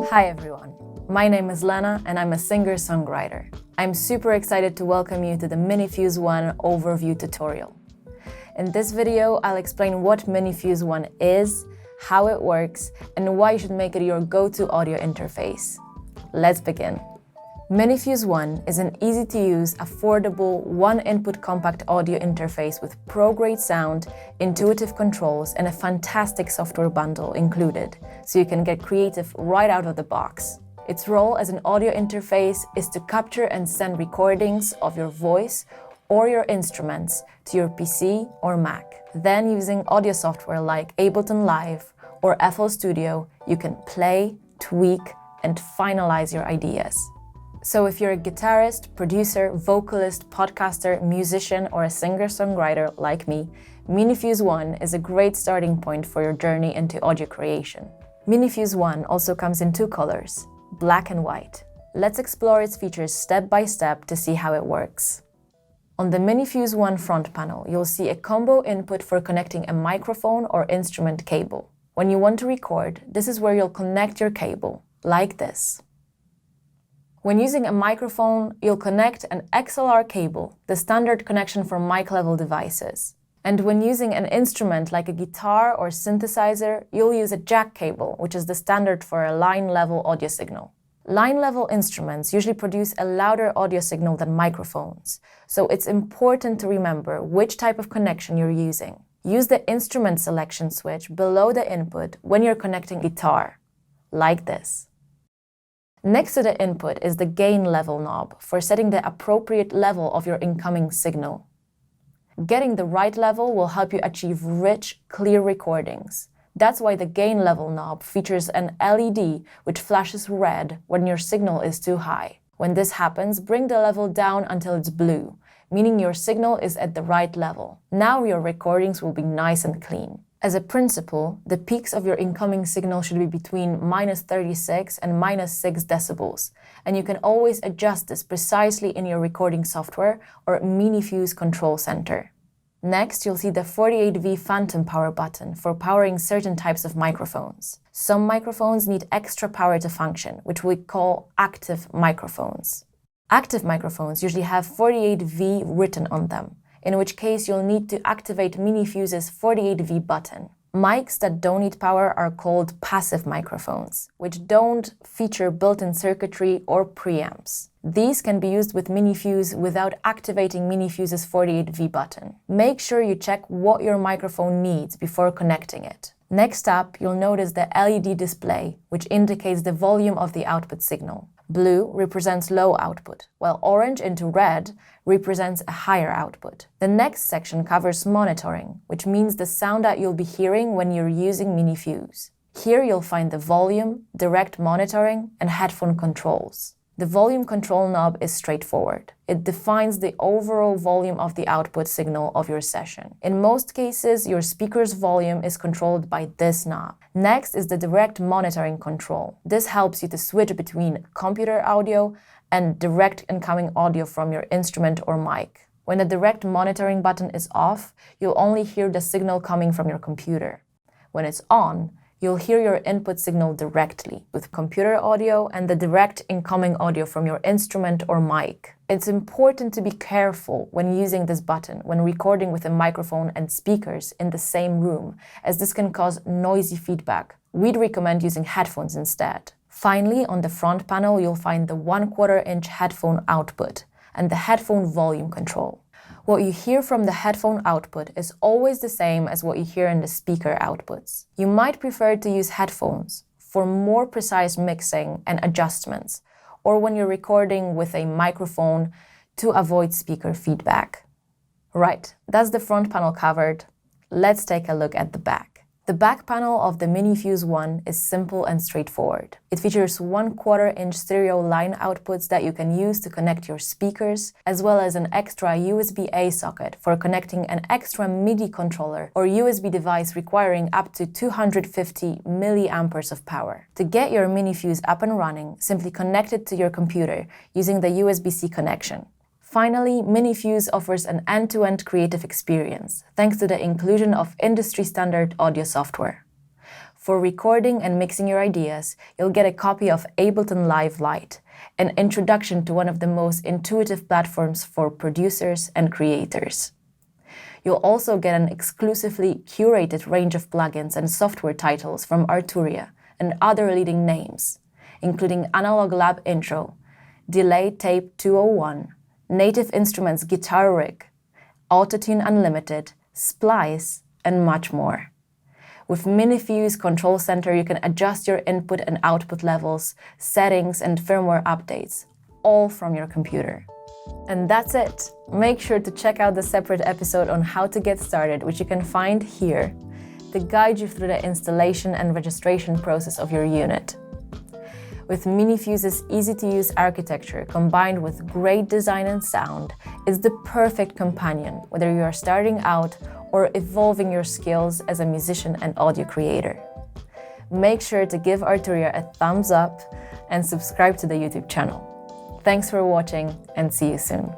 Hi everyone, my name is Lena and I'm a singer-songwriter. I'm super excited to welcome you to the Minifuse One overview tutorial. In this video, I'll explain what Minifuse One is, how it works, and why you should make it your go-to audio interface. Let's begin. Minifuse One is an easy-to-use, affordable, one-input compact audio interface with pro-grade sound, intuitive controls, and a fantastic software bundle included, so you can get creative right out of the box. Its role as an audio interface is to capture and send recordings of your voice or your instruments to your PC or Mac. Then, using audio software like Ableton Live or FL Studio, you can play, tweak, and finalize your ideas. So if you're a guitarist, producer, vocalist, podcaster, musician, or a singer-songwriter like me, Minifuse One is a great starting point for your journey into audio creation. Minifuse One also comes in two colors, black and white. Let's explore its features step by step to see how it works. On the Minifuse One front panel, you'll see a combo input for connecting a microphone or instrument cable. When you want to record, this is where you'll connect your cable, like this. When using a microphone, you'll connect an XLR cable, the standard connection for mic-level devices. And when using an instrument like a guitar or synthesizer, you'll use a jack cable, which is the standard for a line-level audio signal. Line-level instruments usually produce a louder audio signal than microphones, so it's important to remember which type of connection you're using. Use the instrument selection switch below the input when you're connecting guitar, like this. Next to the input is the gain level knob for setting the appropriate level of your incoming signal. Getting the right level will help you achieve rich, clear recordings. That's why the gain level knob features an LED which flashes red when your signal is too high. When this happens, bring the level down until it's blue, meaning your signal is at the right level. Now your recordings will be nice and clean. As a principle, the peaks of your incoming signal should be between -36 and -6 decibels, and you can always adjust this precisely in your recording software or Minifuse Control Center. Next, you'll see the 48V phantom power button for powering certain types of microphones. Some microphones need extra power to function, which we call active microphones. Active microphones usually have 48V written on them, in which case you'll need to activate Minifuse's 48V button. Mics that don't need power are called passive microphones, which don't feature built-in circuitry or preamps. These can be used with Minifuse without activating Minifuse's 48V button. Make sure you check what your microphone needs before connecting it. Next up, you'll notice the LED display, which indicates the volume of the output signal. Blue represents low output, while orange into red represents a higher output. The next section covers monitoring, which means the sound that you'll be hearing when you're using Minifuse. Here you'll find the volume, direct monitoring, and headphone controls. The volume control knob is straightforward. It defines the overall volume of the output signal of your session. In most cases, your speaker's volume is controlled by this knob. Next is the direct monitoring control. This helps you to switch between computer audio and direct incoming audio from your instrument or mic. When the direct monitoring button is off, you'll only hear the signal coming from your computer. When it's on, you'll hear your input signal directly with computer audio and the direct incoming audio from your instrument or mic. It's important to be careful when using this button when recording with a microphone and speakers in the same room, as this can cause noisy feedback. We'd recommend using headphones instead. Finally, on the front panel, you'll find the 1/4 inch headphone output and the headphone volume control. What you hear from the headphone output is always the same as what you hear in the speaker outputs. You might prefer to use headphones for more precise mixing and adjustments, or when you're recording with a microphone to avoid speaker feedback. Right, that's the front panel covered. Let's take a look at the back. The back panel of the Minifuse One is simple and straightforward. It features 1/4 inch stereo line outputs that you can use to connect your speakers, as well as an extra USB-A socket for connecting an extra MIDI controller or USB device requiring up to 250 milliamperes of power. To get your Minifuse up and running, simply connect it to your computer using the USB-C connection. Finally, Minifuse offers an end-to-end creative experience, thanks to the inclusion of industry-standard audio software. For recording and mixing your ideas, you'll get a copy of Ableton Live Lite, an introduction to one of the most intuitive platforms for producers and creators. You'll also get an exclusively curated range of plugins and software titles from Arturia and other leading names, including Analog Lab Intro, Delay Tape 201, Native Instruments Guitar Rig, Autotune Unlimited, Splice, and much more. With Minifuse Control Center, you can adjust your input and output levels, settings, and firmware updates, all from your computer. And that's it. Make sure to check out the separate episode on how to get started, which you can find here, to guide you through the installation and registration process of your unit. With Minifuse's easy-to-use architecture combined with great design and sound, it's the perfect companion whether you are starting out or evolving your skills as a musician and audio creator. Make sure to give Arturia a thumbs up and subscribe to the YouTube channel. Thanks for watching and see you soon.